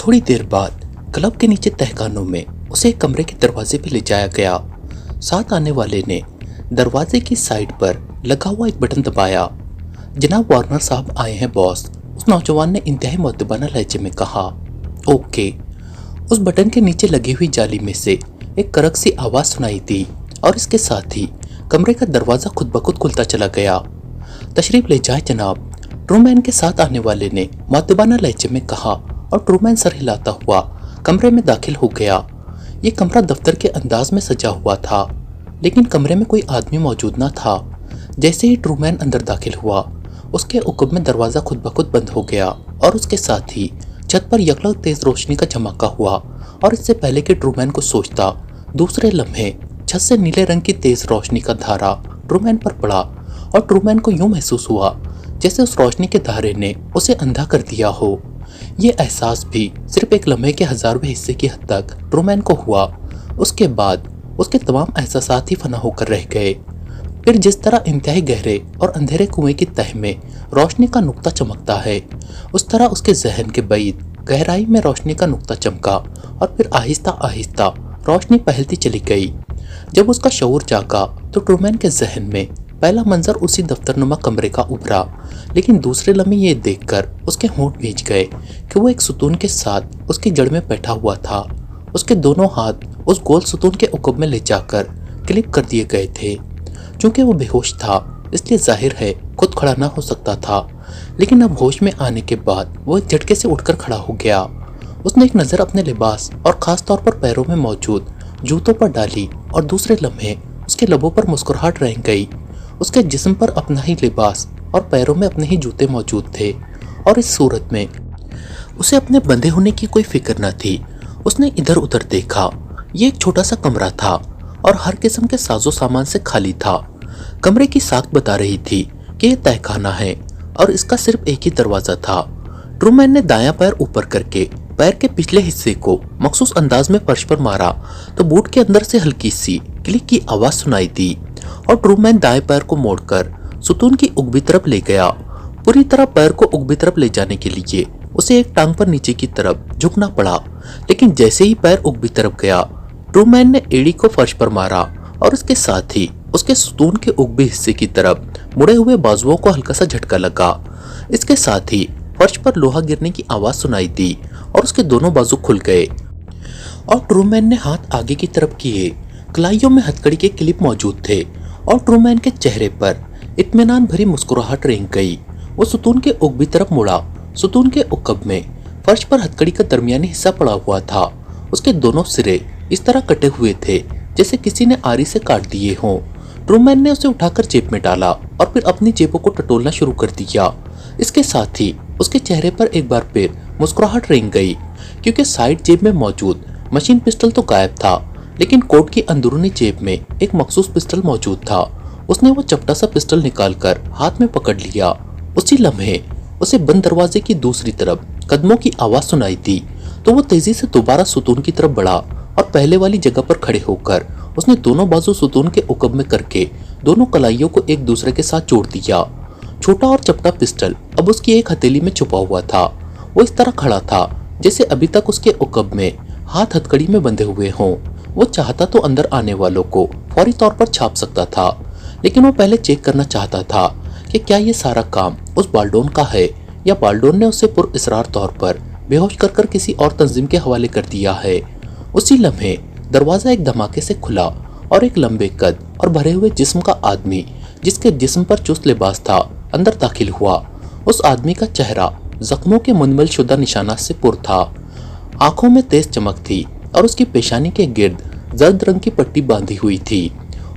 थोड़ी देर बाद क्लब के नीचे तहखानों में उसे एक कमरे के दरवाजे पे ले जाया गया। साथ आने वाले ने दरवाजे की साइड पर लगा हुआ एक बटन दबाया। जनाब वार्नर साहब आए हैं बॉस, उस नौजवान ने इंतहाई मुअद्दबाना लहजे में कहा। ओके। उस बटन के नीचे लगी हुई जाली में से एक करक सी आवाज सुनाई दी और इसके साथ ही कमरे का दरवाजा खुद ब खुद खुलता चला गया। तशरीफ ले जाए जनाब, ट्रूमैन के साथ आने वाले ने मुअद्दबाना लहजे में कहा और ट्रूमैन सर हिलाता हुआ कमरे में दाखिल हो गया। ये कमरा दफ्तर के अंदाज में सजा हुआ था, लेकिन कमरे में कोई आदमी मौजूद न था। जैसे ही ट्रूमैन अंदर दाखिल हुआ, उसके उक़्ब में दरवाज़ा खुद ब खुद बंद हो गया और उसके साथ ही छत पर यकलक तेज रोशनी का झमाका हुआ। और इससे पहले कि ट्रूमैन को सोचता, दूसरे लम्हे छत से नीले रंग की तेज रोशनी का धारा ट्रूमैन पर पड़ा और ट्रूमैन को यूं महसूस हुआ जैसे उस रोशनी के धारे ने उसे अंधा कर दिया हो। ये एहसास भी सिर्फ एक लम्हे के हजारवें हिस्से की हद तक ट्रूमैन को हुआ। उसके बाद उसके तमाम एहसासात ही फना होकर रह गए। फिर जिस तरह इंतहाई गहरे और अंधेरे कुएं की तह में रोशनी का नुक्ता चमकता है, उस तरह उसके जहन के बैद गहराई में रोशनी का नुक्ता चमका और फिर आहिस्ता आहिस्ता रोशनी फैलती चली गई। जब उसका शऊर जागा तो ट्रूमैन के जहन में पहला मंजर उसी दफ्तरनुमा कमरे का उभरा, लेकिन दूसरे लम्हे ये देखकर उसके होंठ भींच गए कि वो एक सुतून के साथ उसकी जड़ में बैठा हुआ था। उसके दोनों हाथ उस गोल सुतून के उक़्ब में ले जाकर क्लिप कर दिए गए थे। चूंकि वो बेहोश था, इसलिए जाहिर है खुद खड़ा ना हो सकता था, लेकिन अब होश में आने के बाद वो एक झटके से उठकर खड़ा हो गया। उसने एक नज़र अपने लिबास और ख़ास तौर पर पैरों में मौजूद जूतों पर डाली और दूसरे लम्हे उसके लबों पर मुस्कुराहट रह गई। उसके जिस्म पर अपना ही लिबास और पैरों में अपने ही जूते मौजूद थे और इस सूरत में उसे अपने बंधे होने की कोई फिक्र न थी। उसने इधर उधर देखा। ये एक छोटा सा कमरा था और हर किस्म के साजो सामान से खाली था। कमरे की साख बता रही थी कि यह तहखाना है और इसका सिर्फ एक ही दरवाजा था। ट्रूमैन ने दायां पैर ऊपर करके पैर के पिछले हिस्से को मखसूस अंदाज में फर्श पर मारा तो बूट के अंदर से हल्की सी क्लिक की आवाज सुनाई दी और ट्रूमैन दाएं पैर को मोड़कर सुतून की उगबी तरफ ले गया। पूरी तरह पैर को उगबी तरफ ले जाने के लिए उसे एक टांग पर नीचे की तरफ झुकना पड़ा, लेकिन जैसे ही पैर उगबी तरफ गया, ट्रूमैन ने एड़ी को फर्श पर मारा और उसके साथ ही उसके सुतून के उगबी हिस्से की तरफ मुड़े हुए बाजुओं को हल्का सा झटका लगा। इसके साथ ही फर्श पर लोहा गिरने की आवाज सुनाई दी और उसके दोनों बाजू खुल गए और ट्रूमैन ने हाथ आगे की तरफ किए। कलाइयों में हथकड़ी के क्लिप मौजूद थे और ट्रूमैन के चेहरे पर इत्मीनान भरी मुस्कुराहट रेंग गई। वो सुतून के उगबी तरफ मुड़ा। सुतून के उक़्ब में फर्श पर हथकड़ी का दरमियानी हिस्सा पड़ा हुआ था। उसके दोनों सिरे इस तरह कटे हुए थे जैसे किसी ने आरी से काट दिए हों। ट्रूमैन ने उसे उठाकर जेब में डाला और फिर अपनी जेबों को टटोलना शुरू कर दिया। इसके साथ ही उसके चेहरे पर एक बार फिर मुस्कुराहट रेंग गई, क्योंकि साइड जेब में मौजूद मशीन पिस्टल तो गायब था, लेकिन कोट की अंदरूनी जेब में एक मखसूस पिस्टल मौजूद था। उसने वो चपटा सा पिस्टल निकालकर हाथ में पकड़ लिया। उसी लम्हे उसे बंद दरवाजे की दूसरी तरफ कदमों की आवाज सुनाई दी तो वो तेजी से दोबारा सुतून की तरफ बढ़ा और पहले वाली जगह पर खड़े होकर उसने दोनों बाजू सुतून के उक़्ब में करके दोनों कलाइयों को एक दूसरे के साथ जोड़ दिया। छोटा और चपटा पिस्टल अब उसकी एक हथेली में छुपा हुआ था। वो इस तरह खड़ा था जैसे अभी तक उसके उक़्ब में हाथ हथकड़ी में बंधे हुए हों। वो चाहता तो अंदर आने वालों को फौरी तौर पर छाप सकता था, लेकिन वो पहले चेक करना चाहता था कि क्या ये सारा काम उस बाल्डोन का है या बाल्डोन ने उसे पुरअसरार तौर पर बेहोश कर किसी और तंजीम के हवाले कर दिया है। उसी लम्हे दरवाजा एक धमाके से खुला और एक लंबे कद और भरे हुए जिस्म का आदमी, जिसके जिस्म पर चुस्त लिबास था, अंदर दाखिल हुआ। उस आदमी का चेहरा जख्मों के मुनमल शुदा निशानात से पुर था। आंखों में तेज चमक थी और उसकी पेशानी के गिर्द जर्द रंग की पट्टी बांधी हुई थी।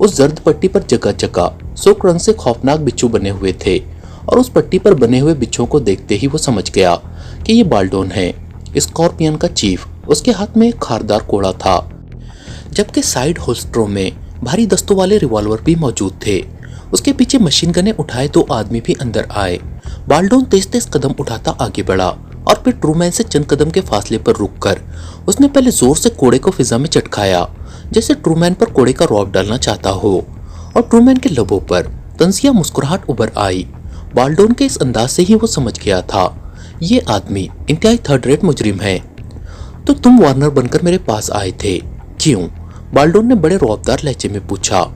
उस जर्द पट्टी पर जगह जगह सुर्ख रंग से खौफनाक बिच्छू बने हुए थे और उस पट्टी पर बने हुए बिच्छुओं को देखते ही वो समझ गया कि ये बाल्डोन है, स्कॉर्पियन का चीफ। उसके हाथ में एक खारदार कोड़ा था, जबकि साइड होल्स्टरों में भारी दस्तों वाले रिवॉल्वर भी मौजूद थे। उसके पीछे मशीन गने उठाए दो आदमी भी अंदर आए। बाल्डोन तेज तेज कदम उठाता आगे बढ़ा और फिर ट्रूमैन से चंद कदम के फासले पर रुककर उसने पहले जोर से कोड़े को फिजा में चटकाया, जैसे ट्रूमैन पर कोड़े का रौब डालना चाहता हो, और ट्रूमैन के लबों पर तंजिया मुस्कुराहट उभर आई। बाल्डोन के इस अंदाज से ही वो समझ गया था, ये आदमी इंतहाई थर्ड रेट मुजरिम है। तो तुम वार्नर बनकर मेरे पास आए थे, क्यों? बाल्डोन ने बड़े रौबदार लहजे में पूछा।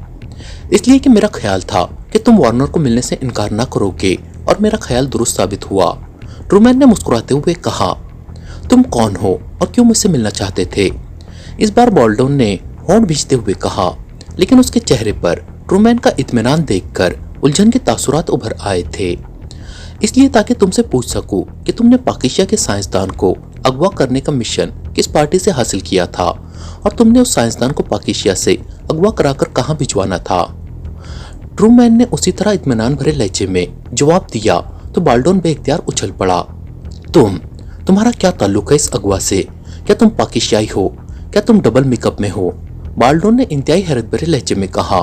इसलिए कि मेरा ख्याल था कि तुम वार्नर को मिलने से इनकार ना करोगे, और मेरा ख्याल दुरुस्त साबित हुआ। ट्रूमैन ने मुस्कुराते हुए कहा। तुम कौन हो और क्यों मुझसे मिलना चाहते थे? इस बार बाल्डोन ने होंठ भींचते हुए कहा, लेकिन उसके चेहरे पर ट्रूमैन का इत्मीनान देखकर उलझन के तासुरात उभर आए थे। इसलिए ताकि तुमसे पूछ सकूं कि तुमने पाकिस्तान के साइंसदान को अगवा करने का मिशन किस पार्टी से हासिल किया था, और तुमने उस साइंसदान को पाकिस्तान से अगवा कराकर कहां भिजवाना था। ट्रूमैन ने उसी तरह इत्मीनान भरे लहजे में जवाब दिया तो बाल्डोन बेइख्तियार उछल पड़ा। तुम्हारा क्या ताल्लुक है इस अगवा से? क्या तुम पाकिस्तानी हो? क्या तुम डबल मेकअप में हो? बाल्डोन ने इंतहाई हैरत भरे लहजे में कहा।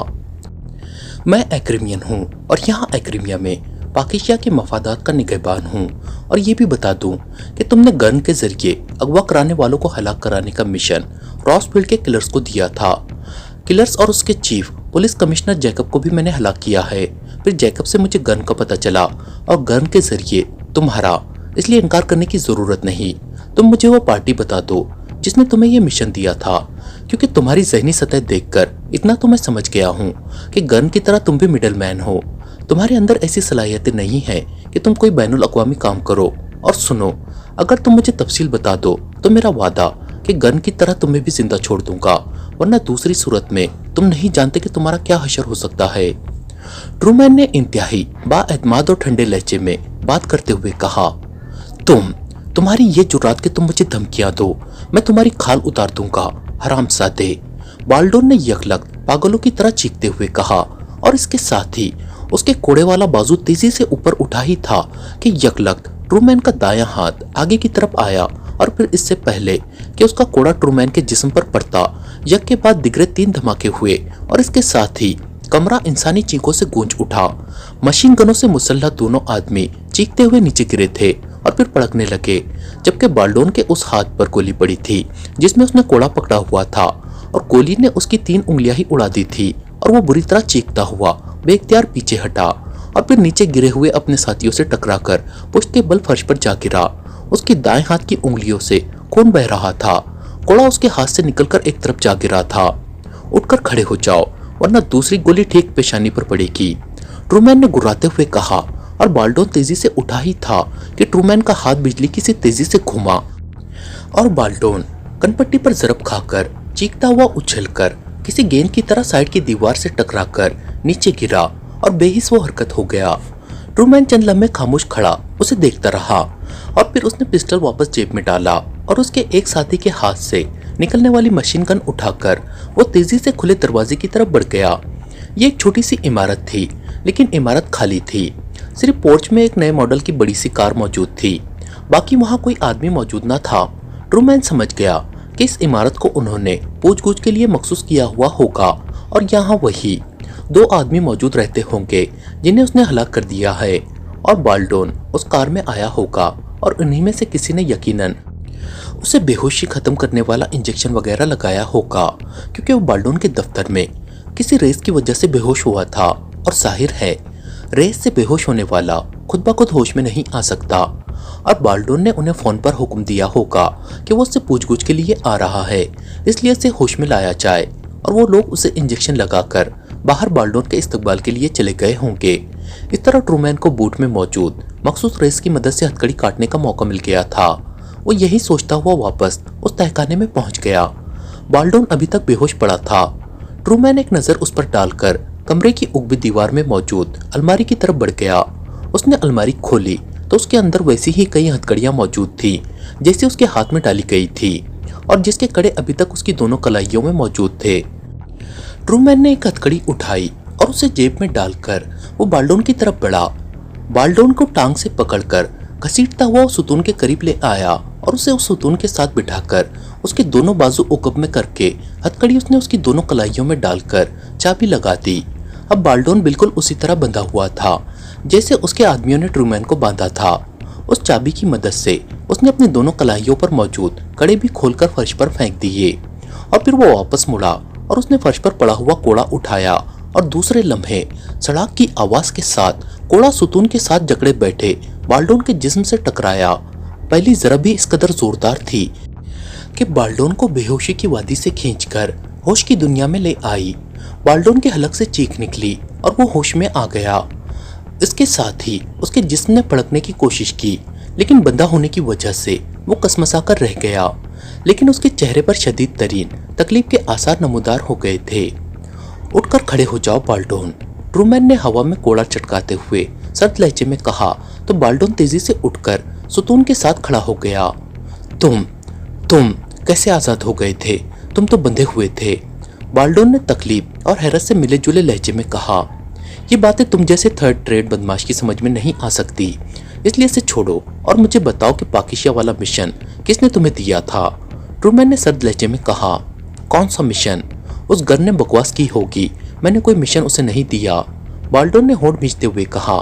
मैं एक्रिमियन हूँ और यहाँ एक्रिमिया में पाकिस्तान के मफादात का निगहबान हूँ। और ये भी बता दूं कि तुमने गन के जरिए अगवा कराने वालों को हलाक कराने का मिशन रॉसफील्ड के किलर्स को दिया था। किलर्स और उसके चीफ पुलिस कमिश्नर जैकब को भी मैंने हलाक किया है। फिर जैकब से मुझे गन का पता चला और गन के जरिए तुम्हारा, इसलिए इनकार करने की जरूरत नहीं। तुम मुझे वो पार्टी बता दो जिसने तुम्हें ये मिशन दिया था, क्योंकि तुम्हारी जहनी सतह देखकर इतना तो मैं समझ गया हूँ कि गन की तरह तुम भी मिडल मैन हो। तुम्हारे अंदर ऐसी सलाहियतें नहीं है कि तुम कोई बैनुल अक़वामी काम करो। और सुनो, अगर तुम मुझे तफसील बता दो तो मेरा वादा कि गन की तरह तुम्हें भी जिंदा छोड़ दूंगा, वरना दूसरी सूरत में तुम नहीं जानते कि तुम्हारा क्या हशर हो सकता है। ट्रूमैन ने इंतहाई बाएतमाद और ठंडे लहजे में बात करते हुए कहा। तुम्हारी ये जुर्रात कि तुम मुझे धमकियां दो, मैं तुम्हारी खाल उतार दूंगा, हरामजादे। बाल्डोन ने यकलक पागलों की तरह चीखते हुए कहा, और इसके साथ ही उसके कोड़े वाला बाजू तेजी से ऊपर उठा ही था कि यकलक ट्रूमैन का दायां हाथ आगे की तरफ आया, और फिर इससे पहले कि उसका कोड़ा ट्रूमैन के जिस्म पर पड़ता, यक के बाद दिगरे 3 धमाके हुए, और इसके साथ ही कमरा इंसानी चीखों से गूंज उठा। मशीन गनों से मुसल्लह दोनों आदमी चीखते हुए नीचे गिरे थे और फिर पड़कने लगे, जबकि बाल्डोन के उस हाथ पर गोली पड़ी थी जिसमें उसने कोड़ा पकड़ा हुआ था, और गोली ने उसकी 3 उंगलियां ही उड़ा दी थी, और वो बुरी तरह चीखता हुआ बेइख्तियार पीछे हटा और फिर नीचे गिरे हुए अपने साथियों से टकराकर पुश्त के बल फर्श पर जा गिरा। उसकी दाएं हाथ की उंगलियों से खून बह रहा था। कोड़ा उसके हाथ से निकलकर एक तरफ जा गिरा था। उठकर खड़े हो जाओ, वरना दूसरी गोली ठीक पेशानी पर पड़ेगी, ट्रूमैन ने गुर्राते हुए कहा। और बाल्डोन तेजी से उठा ही था कि ट्रूमैन का हाथ बिजली की सी तेजी से घुमा, और बाल्डोन कनपट्टी पर जरब खाकर चीखता हुआ उछलकर किसी गेंद की तरह साइड की दीवार से टकराकर नीचे गिरा और बेहिस वो हरकत हो गया। ट्रूमैन चंद लम्हे खामोश खड़ा उसे देखता रहा, और फिर उसने पिस्टल वापस जेब में डाला और उसके एक साथी के हाथ से निकलने वाली मशीन गन उठाकर वो तेजी से खुले दरवाजे की तरफ बढ़ गया। ये एक छोटी सी इमारत थी, लेकिन इमारत खाली थी। सिर्फ पोर्च में एक नए मॉडल की बड़ी सी कार मौजूद थी, बाकी वहाँ कोई आदमी मौजूद न था। ट्रूमैन समझ गया कि इस इमारत को उन्होंने पूछ-गूछ के लिए मखसूस किया हुआ होगा, और यहाँ वही 2 आदमी मौजूद रहते होंगे जिन्हें उसने हलाक कर दिया है, और बाल्डोन उस कार में आया होगा, और उन्हीं में से किसी ने यकीनन उसे बेहोशी खत्म करने वाला इंजेक्शन वगैरह लगाया होगा, क्योंकि वो बाल्डोन के दफ्तर में किसी रेस की वजह से बेहोश हुआ था, और जाहिर है रेस से बेहोश होने वाला खुद ब खुद होश में नहीं आ सकता। और बाल्डोन ने उन्हें फोन पर हुक्म दिया होगा कि वो उससे पूछ-गूछ के लिए आ रहा है, इसलिए उसे होश में लाया जाए, और वो लोग उसे इंजेक्शन लगाकर बाहर बाल्डोन के इस्तकबाल के लिए चले गए होंगे। इस तरह ट्रूमैन को बूट में मौजूद मखसूस रेस की मदद से हथकड़ी काटने का मौका मिल गया था। वो यही सोचता हुआ वापस उस तहखाने में पहुंच गया। बाल्डोन अभी तक बेहोश पड़ा था। ट्रूमैन एक नजर उस पर डालकर कमरे की उगवी दीवार में मौजूद अलमारी की तरफ बढ़ गया। उसने अलमारी खोली तो उसके अंदर वैसी ही कई हथकड़ियां मौजूद थी जैसी उसके हाथ में डाली गई थी, और जिसके कड़े अभी तक उसकी दोनों कलाइयों में मौजूद थे। ट्रूमैन ने एक हथकड़ी उठाई और उसे जेब में डालकर वो बाल्डोन की तरफ बढ़ा। बाल्डोन को टांग से पकड़कर घसीटता हुआ उस सुतून के करीब ले आया और उसे उस सुतून के साथ बिठाकर उसके दोनों बाजू उकब में करके हथकड़ी उसने उसकी दोनों कलाइयों में डालकर चाबी लगा दी। अब बाल्डोन बिल्कुल उसी तरह बंधा हुआ था जैसे उसके आदमियों ने ट्रूमैन को बांधा था। उस चाबी की मदद से उसने अपनी दोनों कलाइयों पर मौजूद कड़े भी खोलकर फर्श पर फेंक दिए, और फिर वो वापस मुड़ा और उसने फर्श पर पड़ा हुआ कोड़ा उठाया, और दूसरे लम्हे सड़ाक की आवाज के साथ कोड़ा सुतून के साथ जकड़े बैठे बाल्डोन के जिस्म से टकराया। पहली जरा भी इस कदर जोरदार थी कि बाल्डोन को बेहोशी की वादी से खींचकर होश की दुनिया में ले आई। बाल्डोन के हलक से चीख निकली और वो होश में आ गया। इसके साथ ही उसके जिस्म ने पड़कने की कोशिश की, लेकिन बंधा होने की वजह से वो कसमसा कर रह गया। लेकिन उसके चेहरे पर शदीद तरीन तकलीफ के आसार नमूदार हो गए थे। उठकर खड़े हो जाओ बाल्डोन, ट्रूमैन ने हवा में कोड़ा चटकाते हुए सर्द लहजे में कहा तो बाल्डोन तेजी से उठकर सुतून के साथ खड़ा हो गया। तुम कैसे आजाद हो गए थे? तुम तो बंधे हुए थे, बाल्डोन ने तकलीफ और हैरत से मिले जुले लहजे में कहा। ये बातें तुम जैसे थर्ड ट्रेड बदमाश की समझ में नहीं आ सकती, इसलिए इसे छोड़ो और मुझे बताओ कि पाकिशिया वाला मिशन किसने तुम्हें दिया था? ट्रूमैन ने सर्द लहजे में कहा। कौन सा मिशन? उस गन ने बकवास की होगी, मैंने कोई मिशन उसे नहीं दिया, बाल्डोन ने होंठ भींचते हुए कहा।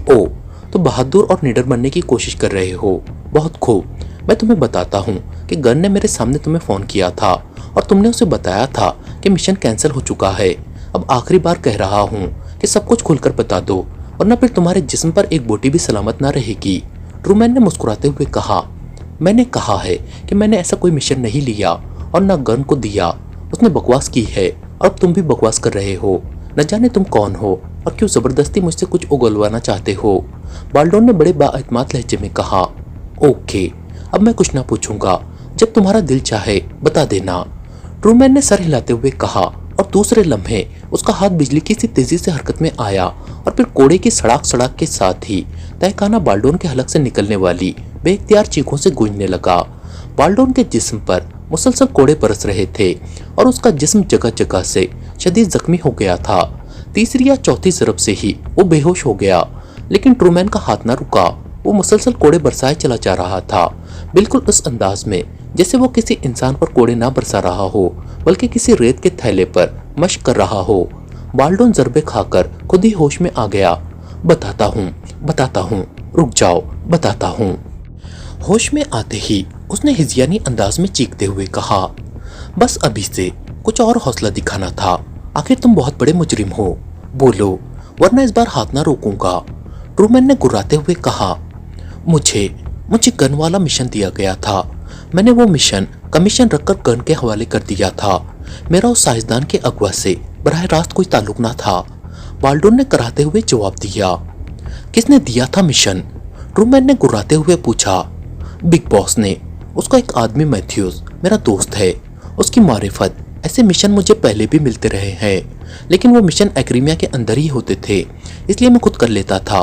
ओ, तो बहादुर और निडर बनने की कोशिश कर रहे हो, बहुत खूब। मैं तुम्हें बताता हूँ कि गन ने मेरे सामने तुम्हें फोन किया था और तुमने उसे बताया था कि मिशन कैंसिल हो चुका है। अब आखिरी बार कह रहा हूँ कि सब कुछ खुलकर बता दो, वरना फिर तुम्हारे जिस्म पर एक बोटी भी सलामत ना रहेगी, ट्रूमैन ने मुस्कुराते हुए कहा। मैंने कहा है कि मैंने ऐसा कोई मिशन नहीं लिया और न गन को दिया, उसने बकवास की है और अब तुम भी बकवास कर रहे हो। न जाने तुम कौन हो और क्यों जबरदस्ती मुझसे कुछ उगलवाना चाहते हो, बाल्डोन ने बड़े बाएतमाद लहजे में कहा। ओके, अब मैं कुछ ना पूछूंगा, जब तुम्हारा दिल चाहे बता देना, ट्रूमैन ने सर हिलाते हुए कहा और दूसरे लम्हे उसका हाथ बिजली की सी तेजी से हरकत में आया और फिर कोड़े की सड़ाक सड़ाक के साथ ही तहखाना बाल्डोन के हलक से निकलने वाली बेइख्तियार चीखों से गूंजने लगा। बाल्डोन के जिस्म पर मुसलसल कोड़े बरस रहे थे और उसका जिस्म जगह जगह से शदीद जख्मी हो गया था। तीसरी या चौथी ज़रब से ही वो बेहोश हो गया, लेकिन ट्रूमैन का हाथ न रुका। वो मुसलसल कोड़े बरसाए चला जा रहा था, बिल्कुल उस अंदाज में जैसे वो किसी इंसान पर कोड़े ना बरसा रहा हो, बल्कि किसी रेत के थैले पर मश्क कर रहा हो। बाल्डोन ज़रबे खाकर खुद ही होश में आ गया। बताता हूँ, रुक जाओ, बताता हूँ। होश में आते ही उसने हिज़यानी अंदाज में चीखते हुए कहा, बस अभी से कुछ और हौसला दिखाना था, आखिर तुम बहुत बड़े मुजरिम हो, बोलो वरना इस बार हाथ ना रोकूंगा, ट्रूमैन ने गुर्राते हुए कहा। मुझे गन वाला मिशन दिया गया था, मैंने वो मिशन कमीशन रखकर गन के हवाले कर दिया था, मेरा उस साइंसदान के अगवा से बराह रास्त कोई ताल्लुक ना था, बाल्डोन ने कराहते हुए जवाब दिया। किसने दिया था मिशन? ट्रूमैन ने गुर्राते हुए पूछा। बिग बॉस ने, उसका एक आदमी मैथ्यूज मेरा दोस्त है, उसकी मारिफत, ऐसे मिशन मुझे पहले भी मिलते रहे हैं, लेकिन वो मिशन एक्रीमिया के अंदर ही होते थे, इसलिए मैं खुद कर लेता था,